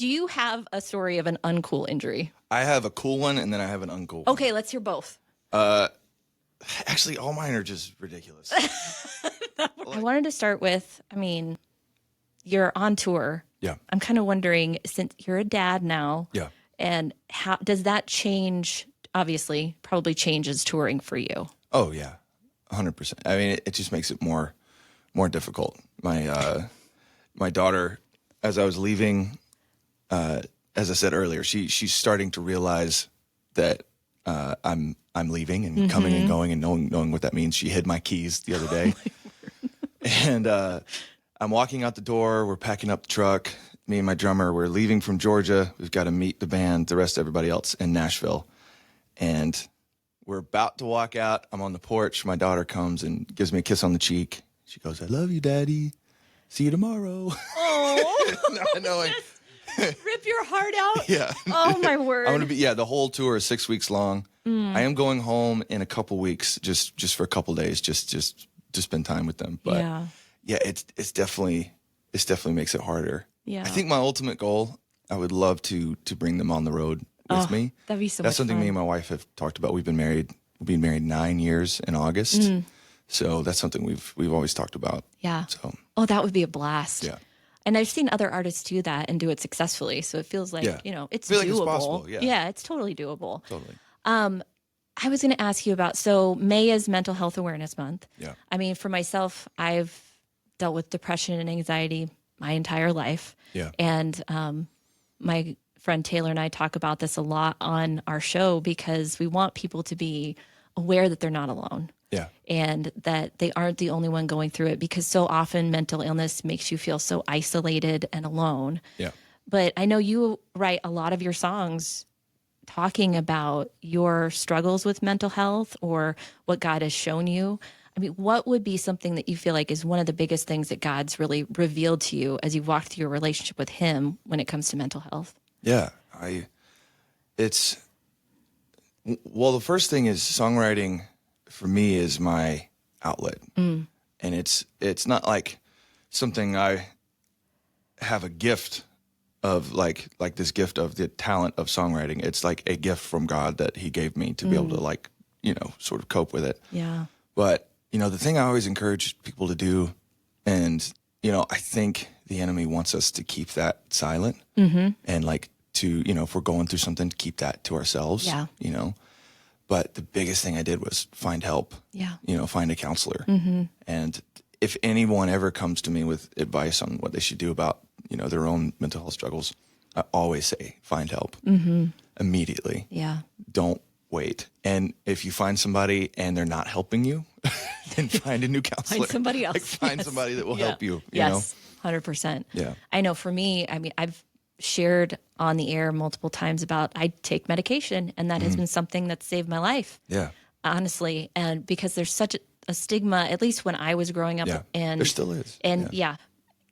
Do you have a story of an uncool injury? I have a cool one, and then I have an uncool one. Okay, let's hear both. Actually, all mine are just ridiculous. I wanted to start with, you're on tour. Yeah. I'm kind of wondering, since you're a dad now, Yeah. and how does that change? Obviously, probably changes touring for you. Oh, yeah, 100%. I mean, it just makes it more difficult. My daughter, as I was leaving, as I said earlier, she's starting to realize that I'm leaving and coming and going and knowing what that means. She hid my keys the other day, and I'm walking out the door. We're packing up the truck. Me and my drummer, we're leaving from Georgia. We've got to meet the band, the rest of everybody else in Nashville, and we're about to walk out. I'm on the porch. My daughter comes and gives me a kiss on the cheek. She goes, "I love you, Daddy. See you tomorrow." Oh, Not knowing. rip your heart out. Yeah. Oh my word. I'm gonna be. Yeah, the whole tour is 6 weeks long. I am going home in a couple weeks, just for a couple days, just to spend time with them. But yeah, it's definitely makes it harder. Yeah. I think my ultimate goal, I would love to bring them on the road with me. That'd be so That's much something fun. me and my wife have talked about. We'll be married 9 years in August. So that's something we've always talked about. Yeah. So that would be a blast. yeah. And I've seen other artists do that and do it successfully. So it feels like, it's Feel doable. like it's possible, yeah. It's totally doable. Totally. I was going to ask you about, so May is Mental Health Awareness Month. Yeah. I mean, for myself, I've dealt with depression and anxiety my entire life. Yeah. And my friend Taylor and I talk about this a lot on our show because we want people to be aware that they're not alone. Yeah. And that they aren't the only one going through it, because so often mental illness makes you feel so isolated and alone. Yeah. But I know you write a lot of your songs talking about your struggles with mental health or what God has shown you. I mean, what would be something that you feel like is one of the biggest things that God's really revealed to you as you walk through your relationship with him when it comes to mental health? Yeah. Well, the first thing is songwriting for me is my outlet. And it's not like something I have a gift of, like this gift of the talent of songwriting. It's like a gift from God that he gave me to be able to sort of cope with it. Yeah. But, the thing I always encourage people to do, and, I think the enemy wants us to keep that silent and if we're going through something, to keep that to ourselves, But the biggest thing I did was find help, find a counselor. And if anyone ever comes to me with advice on what they should do about, their own mental health struggles, I always say, find help immediately. Yeah. Don't wait. And if you find somebody and they're not helping you, then find a new counselor. Find somebody else. Find somebody that will help you, Yes, 100%. Yeah. I know for me, I've shared on the air multiple times about I take medication, and that has been something that saved my life. Yeah. Honestly. And because there's such a stigma, at least when I was growing up. Yeah. And There still is. And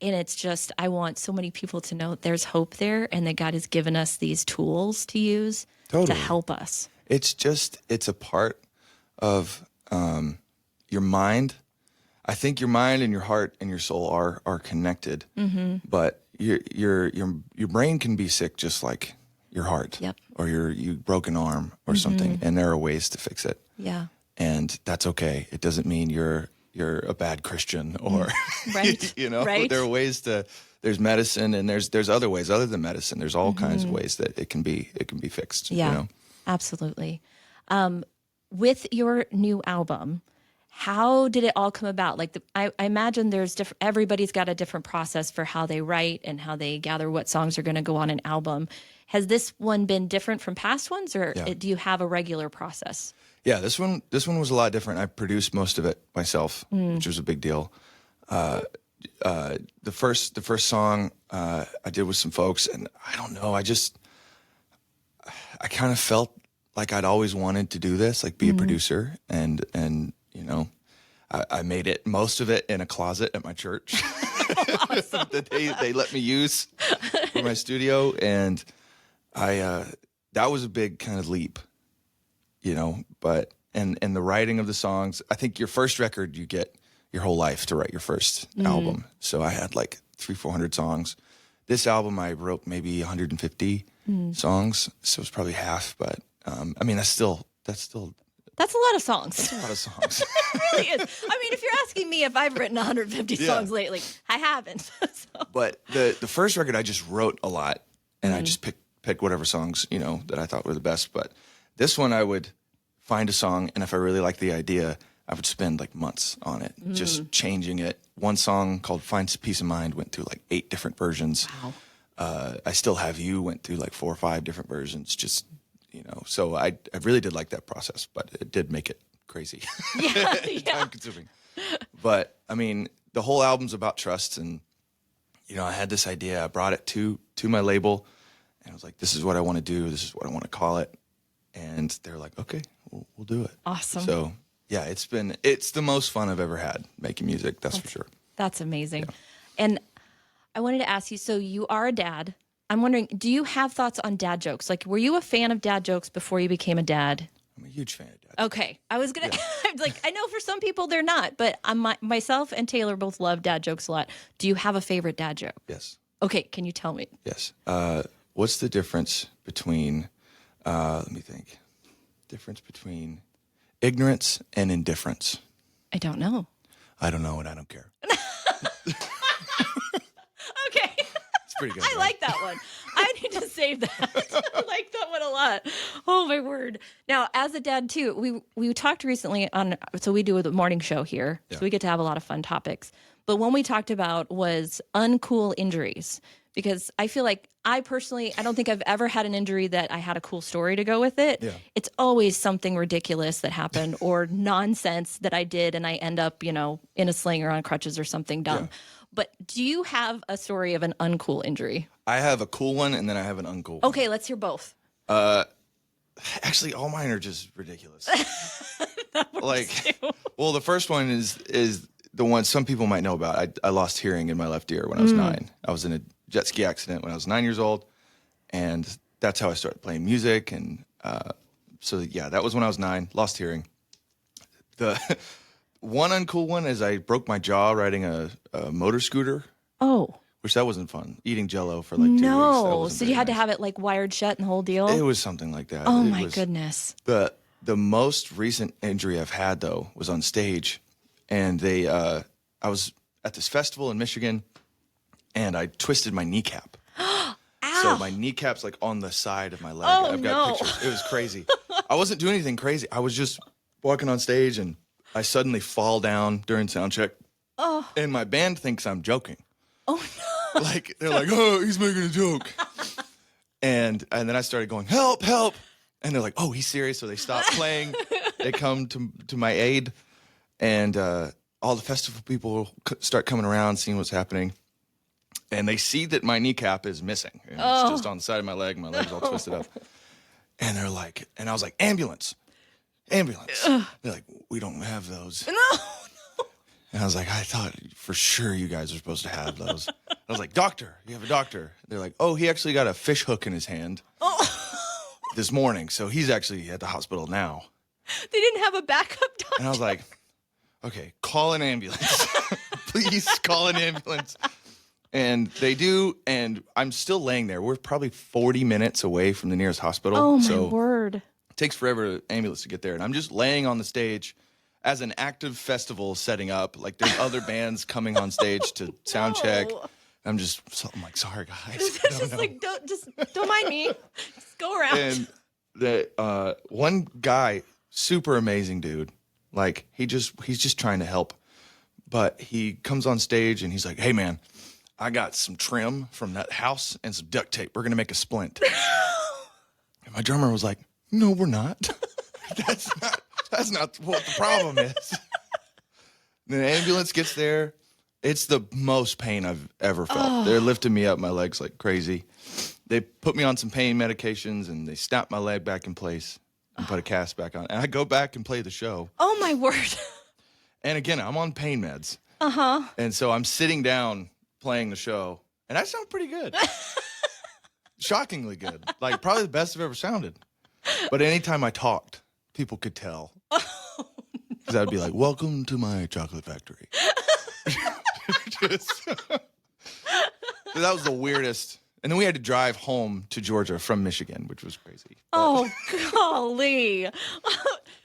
and it's just, I want so many people to know there's hope there and that God has given us these tools to use to help us. It's a part of your mind. I think your mind and your heart and your soul are connected, but your brain can be sick just like your heart, or your broken arm or something, and there are ways to fix it. Yeah. And that's okay. It doesn't mean you're a bad Christian or right. Right. There are ways there's medicine, and there's other ways other than medicine. There's all kinds of ways that it can be fixed. Yeah. Absolutely. With your new album, how did it all come about? Like, I imagine there's everybody's got a different process for how they write and how they gather what songs are going to go on an album. Has this one been different from past ones, or do you have a regular process? Yeah, this one was a lot different. I produced most of it myself, which was a big deal. The first song I did with some folks, and I don't know, I kind of felt like I'd always wanted to do this, like be a producer, and I made it, most of it, in a closet at my church that they let me use for my studio, and that was a big kind of leap, but and the writing of the songs. I think your first record, you get your whole life to write your first album. So I had like 300-400 songs This album, I wrote maybe 150 songs, so it's probably half. But I mean, that's That's a lot of songs. a lot of songs. It really is. I mean, if you're asking me if I've written 150 songs lately, I haven't. So. But the first record, I just wrote a lot, and I just picked whatever songs, you know, that I thought were the best. But this one, I would find a song, and if I really liked the idea, I would spend like months on it, just changing it. One song called "Find Peace of Mind" went through like 8 different versions. Wow. I Still Have You went through like 4 or 5 different versions. Just, you know, so I really did like that process, but it did make it crazy. Yeah. Time consuming. But I mean, the whole album's about trust, and you know, I had this idea. I brought it to my label, and I was like, "This is what I want to do. This is what I want to call it." And they're like, "Okay, we'll do it." Awesome. So yeah, it's the most fun I've ever had making music. That's for sure. That's amazing. Yeah. And I wanted to ask you, so you are a dad. I'm wondering, do you have thoughts on dad jokes? Like, were you a fan of dad jokes before you became a dad? I'm a huge fan of dad. Okay. I was going to, like, I know for some people they're not, but myself and Taylor both love dad jokes a lot. Do you have a favorite dad joke? Yes. Okay. Can you tell me? Yes. What's the difference between, let me think, difference between ignorance and indifference? I don't know. I don't know and I don't care. Okay. It's pretty good. I like that one. I need to save that. I like that one a lot. Oh, my word. Now, as a dad, too, we talked recently so we do the morning show here, so we get to have a lot of fun topics. But one we talked about was uncool injuries, because I feel like I don't think I've ever had an injury that I had a cool story to go with it. Yeah. It's always something ridiculous that happened or nonsense that I did and I end up, you know, in a sling or on crutches or something dumb. Yeah. But do you have a story of an uncool injury? I have a cool one and then I have an uncool one. Okay, let's hear both. Actually, all mine are just ridiculous. Well, the first one is the one some people might know about. I lost hearing in my left ear when I was 9. I was in a jet ski accident when I was 9 years old, and that's how I started playing music. And so that was when I was 9. Lost hearing. The one uncool one is I broke my jaw riding a motor scooter. Oh. Which that wasn't fun. Eating Jell-O for like 2 weeks. No, so you had to have it like wired shut and the whole deal? It was something like that. Oh my goodness. The most recent injury I've had though was on stage, and I was at this festival in Michigan, and I twisted my kneecap. Ow. So my kneecap's like on the side of my leg. Oh, I've got pictures. It was crazy. I wasn't doing anything crazy. I was just walking on stage, and I suddenly fall down during sound check. Oh. And my band thinks I'm joking. Oh no. Like they're like, "Oh, he's making a joke." And then I started going, "Help, help." And they're like, "Oh, he's serious." So they stop playing. They come to my aid, and all the festival people start coming around, seeing what's happening. And they see that my kneecap is missing. And it's just on the side of my leg. My leg's all twisted up. And they're like, and I was like, "Ambulance, ambulance." They're like, "We don't have those." No. And I was like, "I thought for sure you guys are supposed to have those." I was like, "Doctor, you have a doctor?" They're like, "Oh, he actually got a fish hook in his hand this morning, so he's actually at the hospital now." They didn't have a backup doctor? And I was like, "Okay, call an ambulance. Please call an ambulance." And they do, and I'm still laying there. We're probably 40 minutes away from the nearest hospital. Oh, my word. It takes forever for the ambulance to get there. And I'm just laying on the stage as an active festival setting up. Like, there's other bands coming on stage to sound check. I'm like, "Sorry, guys." It's just like, don't mind me. Just go around. And the one guy, super amazing dude. Like, he's just trying to help. But he comes on stage and he's like, "Hey, man, I got some trim from that house and some duct tape. We're going to make a splint." And my drummer was like, "No, we're not. That's not what the problem is." The ambulance gets there. It's the most pain I've ever felt. They're lifting me up, my legs like crazy. They put me on some pain medications, and they snap my leg back in place and put a cast back on. And I go back and play the show. Oh, my word. And again, I'm on pain meds. Uh-huh. And so I'm sitting down playing the show, and I sound pretty good. Shockingly good. Like, probably the best I've ever sounded. But anytime I talked, people could tell. Because I'd be like, "Welcome to my chocolate factory." That was the weirdest. And then we had to drive home to Georgia from Michigan, which was crazy. But Oh, golly.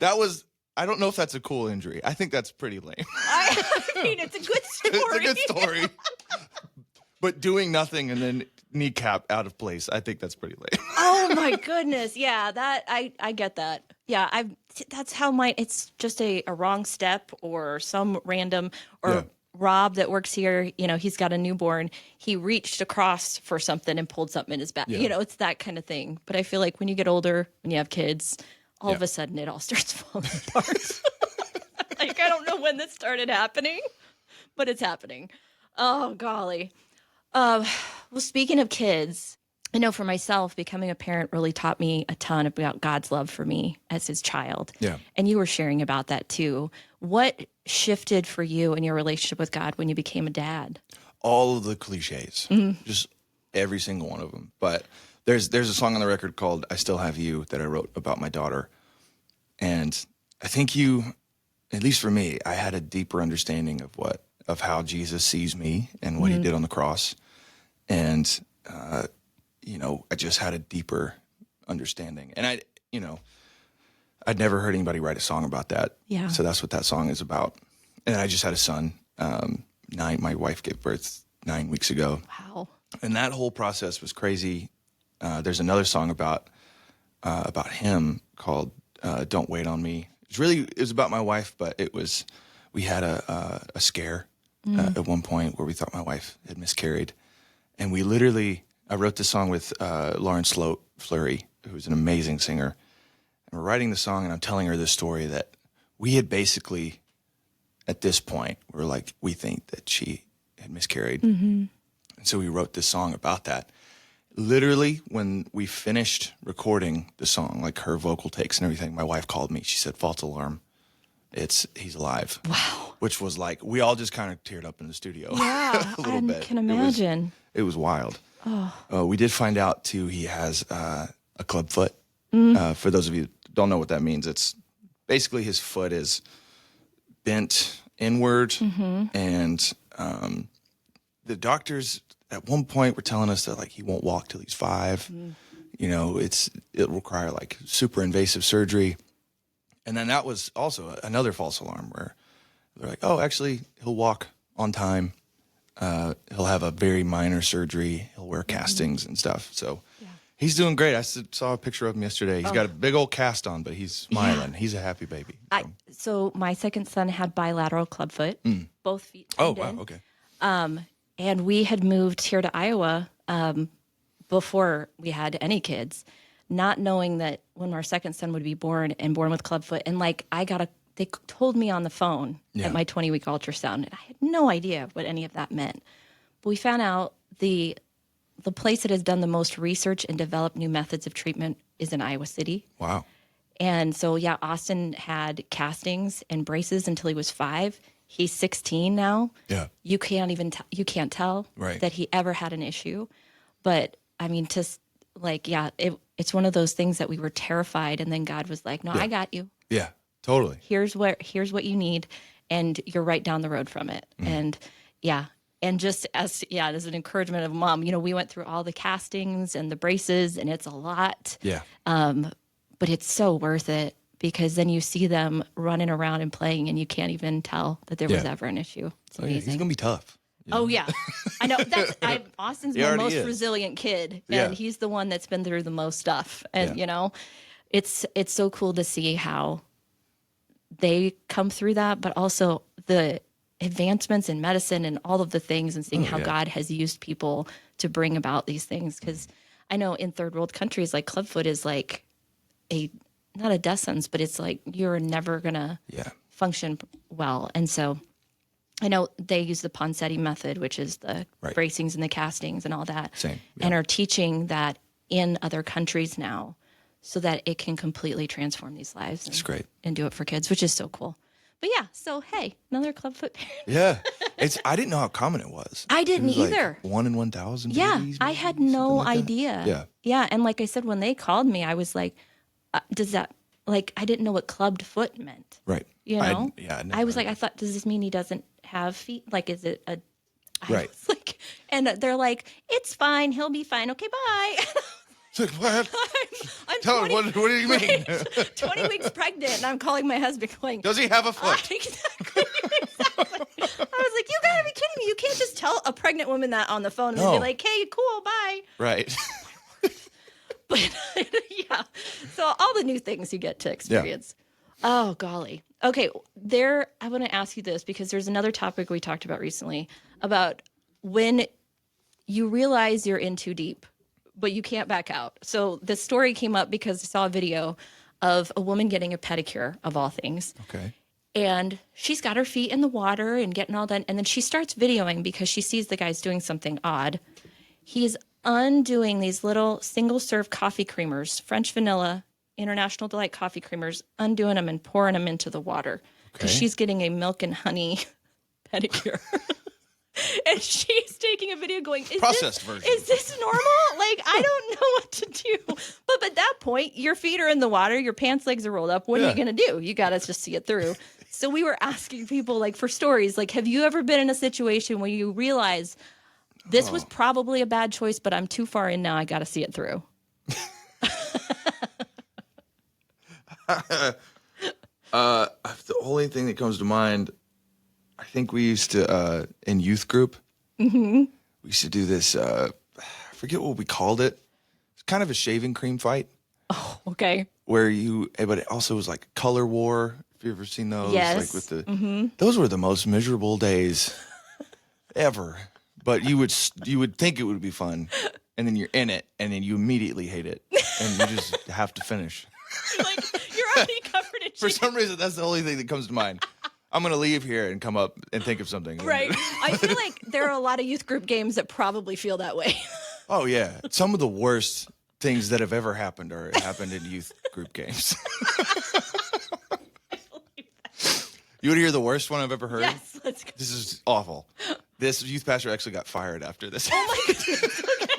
that was, I don't know if that's a cool injury. I think that's pretty lame. I mean, it's a good story. It's a good story. But doing nothing and then kneecap out of place, I think that's pretty lame. Oh my goodness. Yeah, that I get that. Yeah, that's how it's just a wrong step or some random or Yeah. Rob that works here, he's got a newborn. He reached across for something and pulled something in his back. Yeah. It's that kind of thing. But I feel like when you get older, when you have kids, all of Yeah. a sudden it all starts falling apart. Like, I don't know when this started happening, but it's happening. Oh, golly. Well, speaking of kids, I know for myself, becoming a parent really taught me a ton about God's love for me as his child. Yeah. And you were sharing about that too. What shifted for you in your relationship with God when you became a dad? All of the cliches, just every single one of them. But there's a song on the record called "I Still Have You" that I wrote about my daughter, and I think at least for me, I had a deeper understanding of how Jesus sees me and what he did on the cross, and I just had a deeper understanding, and I'd never heard anybody write a song about that. Yeah. So that's what that song is about. And I just had a son. My wife gave birth 9 weeks ago. Wow. And that whole process was crazy. There's another song about him called "Don't Wait on Me." It was about my wife, but we had a scare at one point where we thought my wife had miscarried, and I wrote this song with Lawrence Fleury, who's an amazing singer. And we're writing the song, and I'm telling her this story that we had basically, at this point, we think that she had miscarried. Mm-hmm. And so we wrote this song about that. Literally, when we finished recording the song, like her vocal takes and everything, my wife called me. She said, "False alarm. He's alive." Wow. Which was like, we all just kind of teared up in the studio. Yeah, a little bit. can imagine. It was wild. Oh. We did find out, too, he has a club foot. For those of you who don't know what that means, it's basically his foot is bent inward, and the doctors at one point were telling us that he won't walk till he's 5. It'll require super invasive surgery. And then that was also another false alarm where they're like, "Oh, actually, he'll walk on time. He'll have a very minor surgery. He'll wear castings and stuff." So he's doing great. I saw a picture of him yesterday. He's got a big old cast on, but he's smiling. Yeah. He's a happy baby. So my second son had bilateral clubfoot, both feet. Oh, wow. Okay. And we had moved here to Iowa before we had any kids, not knowing that when our second son would be born with clubfoot. And they told me on the phone at my 20-week ultrasound, and I had no idea what any of that meant. But we found out the place that has done the most research and developed new methods of treatment is in Iowa City. Wow. And so, Austin had castings and braces until he was 5. He's 16 now. Yeah. You can't even you can't tell that he ever had an issue. But I mean, it's one of those things that we were terrified, and then God was like, "No, I got you. Yeah, totally. Here's what you need, and you're right down the road from it." And and just as an encouragement of a mom, we went through all the castings and the braces, and it's a lot. Yeah. But it's so worth it, because then you see them running around and playing, and you can't even tell that there was ever an issue. It's amazing. He's gonna be tough. Oh yeah, I know. Austin's my most resilient kid, and he's the one that's been through the most stuff. And it's so cool to see how they come through that, but also the advancements in medicine and all of the things, and seeing how God has used people to bring about these things. Because I know in third world countries, clubfoot is not a death sentence, but it's you're never gonna function well. And so I know they use the Ponseti method, which is the bracings and the castings and all that. Same. Yeah. And are teaching that in other countries now, so that it can completely transform these lives. That's great. And do it for kids, which is so cool. But so hey, another clubfoot parent. Yeah. I didn't know how common it was. I didn't either. 1 in 1,000 Yeah, babies, I had no idea. Yeah. Yeah, and like I said, when they called me, I was like, does that, I didn't know what clubbed foot meant. Right. You know? I I was like, I thought, does this mean he doesn't have feet? Is it a Right. was like, and they're like, it's fine. He'll be fine. Okay, bye. It's like, what? I'm Tell 20, me, what do you mean? 20 weeks pregnant, and I'm calling my husband going, Does he have a foot? exactly. I was like, you gotta be kidding me. You can't just tell a pregnant woman that on the phone and then be No. like, hey, cool, bye. Right. But yeah, so all the new things you get to experience. Oh, golly. Okay, I want to ask you this because there's another topic we talked about recently about when you realize you're in too deep, but you can't back out. So this story came up because I saw a video of a woman getting a pedicure, of all things. Okay. And she's got her feet in the water and getting all done. And then she starts videoing because she sees the guy's doing something odd. He's undoing these little single-serve coffee creamers, French vanilla, International Delight coffee creamers, undoing them and pouring them into the water because Okay. she's getting a milk and honey pedicure. And she's taking a video going, Processed version. Is this normal? Like, I don't know what to do. But at that point, your feet are in the water, your pants legs are rolled up. What are you going to do? You got to just see it through. So we were asking people, like, for stories, like, have you ever been in a situation where you realize this was probably a bad choice, but I'm too far in now. I got to see it through. The only thing that comes to mind, I think we used to, in youth group, we used to do this, I forget what we called it. It's kind of a shaving cream fight Okay. but it also was like color war. Have you ever seen those? Yes. Like with those were the most miserable days ever. But you would think it would be fun, and then you're in it, and then you immediately hate it, and you just have to finish. Like, you're already covered in For shit. some reason, that's the only thing that comes to mind. I'm gonna leave here and come up and think of something. Right. I feel like there are a lot of youth group games that probably feel that way. Oh yeah, some of the worst things that have ever happened happened in youth group games. You would hear the worst one I've ever heard? Yes, let's go. This is awful. This youth pastor actually got fired after this. Oh my goodness. Okay.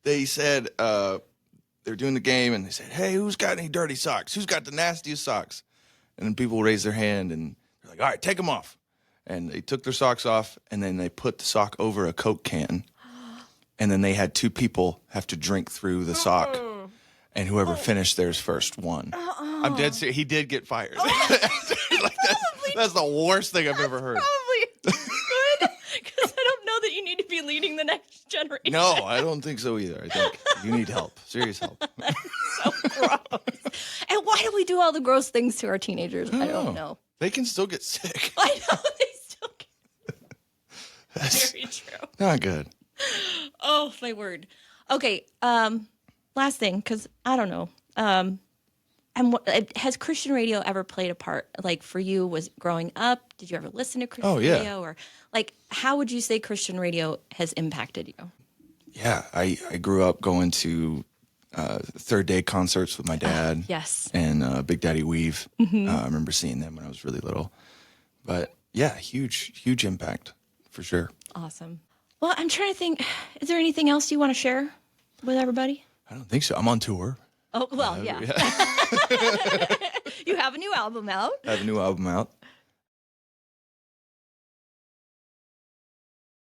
They said they're doing the game, and they said, "Hey, who's got any dirty socks? Who's got the nastiest socks?" And then people raise their hand, and they're like, "All right, take them off." And they took their socks off, and then they put the sock over a Coke can, and then they had two people have to drink through the sock, and whoever finished theirs first won. I'm dead serious. He did get fired. Like that's the worst thing I've ever heard. Probably good because I don't know that you need to be leading the next generation. No, I don't think so either. I think you need help, serious help. So gross. And why do we do all the gross things to our teenagers? I don't know. They can still get sick. I know they still can. That's Very true. not good. Oh my word. Okay. Last thing, because I don't know. And has Christian radio ever played a part? Like for you, was growing up? Did you ever listen to Christian radio? Or like, how would you say Christian radio has impacted you? Yeah, I grew up going to Third Day concerts with my dad. Yes. And Big Daddy Weave. I remember seeing them when I was really little. But yeah, huge impact for sure. Awesome. Well, I'm trying to think. Is there anything else you want to share with everybody? I don't think so. I'm on tour. Oh, well, yeah. You have a new album out. I have a new album out.